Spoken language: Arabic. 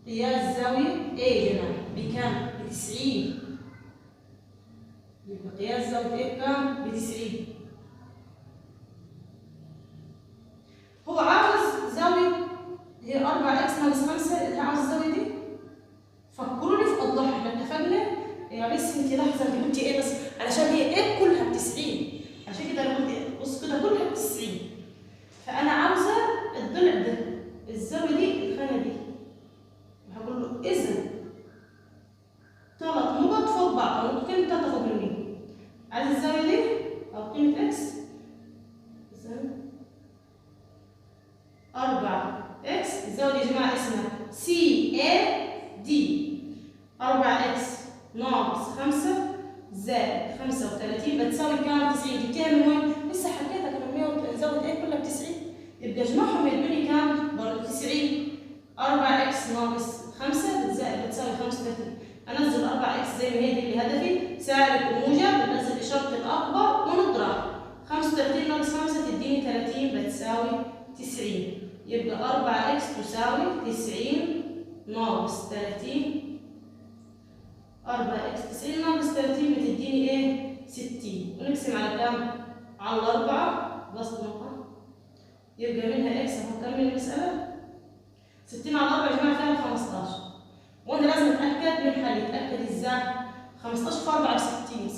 قياس زاوية A يا جماعة بكام؟ ب90. يبقى قياس زاوية A بكام؟ ب90. هو عاوز زاوية هي 4x ناقص 5 اللي عاوز الزاوية دي. فكروني في أوضحها، احنا اتفقنا يا بس انت لحظة انت قلتي ايه بس علشان هي A كلها ب90، عشان كده انا قلت بص كده كلها ب90. فأنا عاوزة الضلع ده الزاوية دي الخانة دي. هقول له إذا 3 نقط فوق بعض أو نقطتين 3 فوق مني، عايز الزاوية دي أو قيمة إكس إذا 4x. الزاوية دي يا جماعة اسمها CAD. 4x ناقص 5 زائد 35 بتساوي كام؟ 90. جبتيها من وين؟ لسه حكيتها كمان زاوية A كلها ب90. يبقى اجمعهم يدوني كام؟ برضه 90. 4x ناقص 5 بتساوي 35. انزل 4x زي ما هي دي اللي هدفي، سالب وموجب، بنزل اشاره الاكبر ونضرب. 35 ناقص 5 تديني 30 بتساوي 90. يبقى 4x تساوي 90 ناقص 30. 4x 90 ناقص 30 بتديني ايه؟ 60. ونقسم على كام؟ على 4 بسط نقطه. يبقى منها x اهو. كمل المساله. 60 على 4 يا جماعه فيها 15. وانا لازم اتاكد من حل. اتاكد ازاي؟ 15 في 4 ب 60.